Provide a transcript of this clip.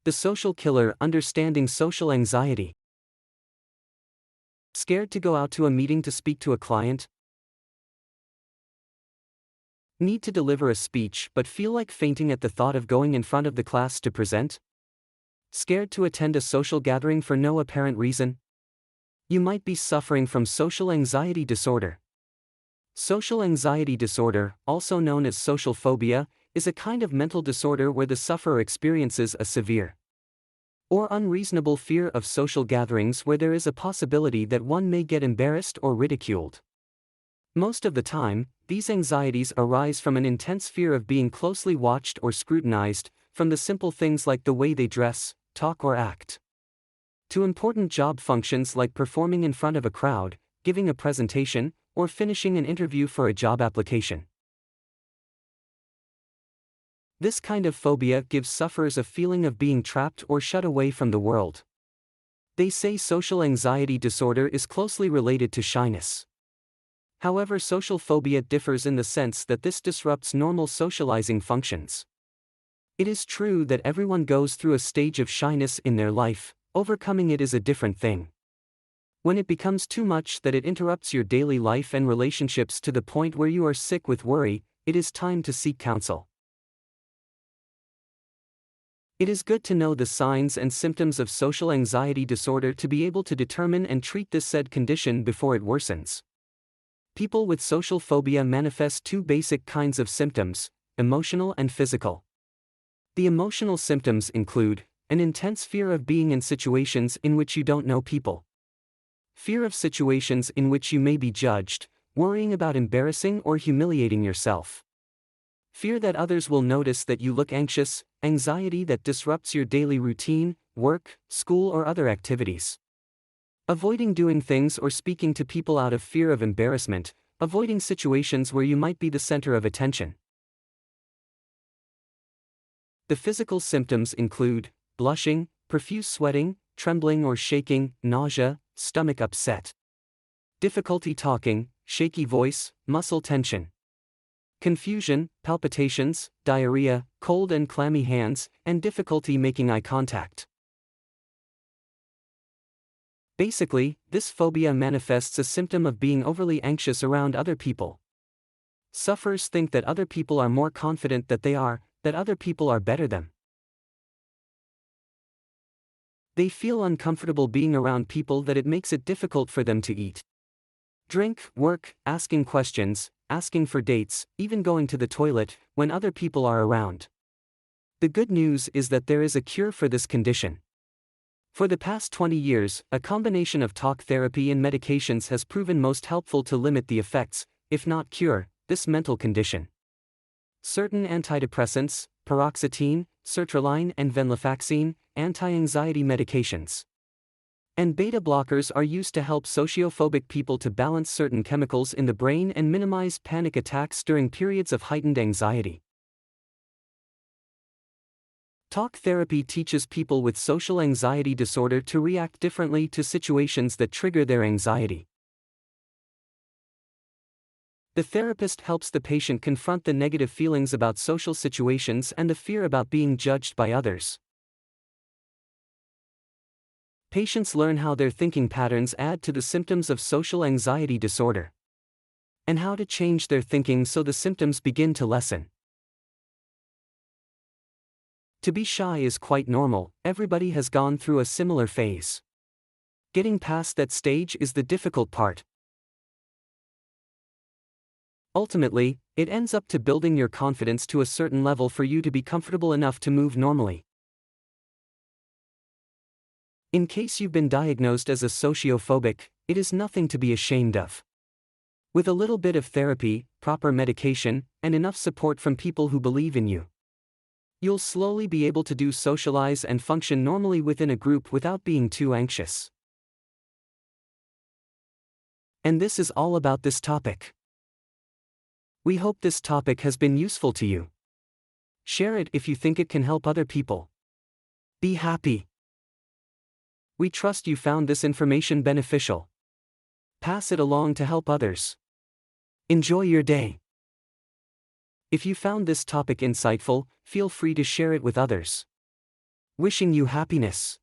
The social killer: understanding social anxiety. Scared to go out to a meeting to speak to a client? Need to deliver a speech but feel like fainting at the thought of going in front of the class to present? Scared to attend a social gathering for no apparent reason? You might be suffering from social anxiety disorder. Social anxiety disorder, also known as social phobia, is a kind of mental disorder where the sufferer experiences a severe or unreasonable fear of social gatherings where there is a possibility that one may get embarrassed or ridiculed. Most of the time, these anxieties arise from an intense fear of being closely watched or scrutinized, from the simple things like the way they dress, talk or act, to important job functions like performing in front of a crowd, giving a presentation, or finishing an interview for a job application. This kind of phobia gives sufferers a feeling of being trapped or shut away from the world. They say social anxiety disorder is closely related to shyness. However, social phobia differs in the sense that this disrupts normal socializing functions. It is true that everyone goes through a stage of shyness in their life. Overcoming it is a different thing. When it becomes too much that it interrupts your daily life and relationships to the point where you are sick with worry, it is time to seek counsel. It is good to know the signs and symptoms of social anxiety disorder to be able to determine and treat this said condition before it worsens. People with social phobia manifest two basic kinds of symptoms: emotional and physical. The emotional symptoms include an intense fear of being in situations in which you don't know people, fear of situations in which you may be judged, worrying about embarrassing or humiliating yourself, fear that others will notice that you look anxious, anxiety that disrupts your daily routine, work, school or other activities, avoiding doing things or speaking to people out of fear of embarrassment, avoiding situations where you might be the center of attention. The physical symptoms include blushing, profuse sweating, trembling or shaking, nausea, stomach upset, difficulty talking, shaky voice, muscle tension, confusion, palpitations, diarrhea, cold and clammy hands, and difficulty making eye contact. Basically, this phobia manifests a symptom of being overly anxious around other people. Sufferers think that other people are more confident than they are, that other people are better than them. They feel uncomfortable being around people, that it makes it difficult for them to eat, drink, work, asking questions, asking for dates, even going to the toilet, when other people are around. The good news is that there is a cure for this condition. For the past 20 years, a combination of talk therapy and medications has proven most helpful to limit the effects, if not cure, this mental condition. Certain antidepressants, paroxetine, sertraline and venlafaxine, anti-anxiety medications, and beta blockers are used to help sociophobic people to balance certain chemicals in the brain and minimize panic attacks during periods of heightened anxiety. Talk therapy teaches people with social anxiety disorder to react differently to situations that trigger their anxiety. The therapist helps the patient confront the negative feelings about social situations and the fear about being judged by others. Patients learn how their thinking patterns add to the symptoms of social anxiety disorder, and how to change their thinking so the symptoms begin to lessen. To be shy is quite normal, everybody has gone through a similar phase. Getting past that stage is the difficult part. Ultimately, it ends up to building your confidence to a certain level for you to be comfortable enough to move normally. In case you've been diagnosed as a sociophobic, it is nothing to be ashamed of. With a little bit of therapy, proper medication, and enough support from people who believe in you, you'll slowly be able to socialize and function normally within a group without being too anxious. And this is all about this topic. We hope this topic has been useful to you. Share it if you think it can help other people. Be happy. We trust you found this information beneficial. Pass it along to help others. Enjoy your day. If you found this topic insightful, feel free to share it with others. Wishing you happiness.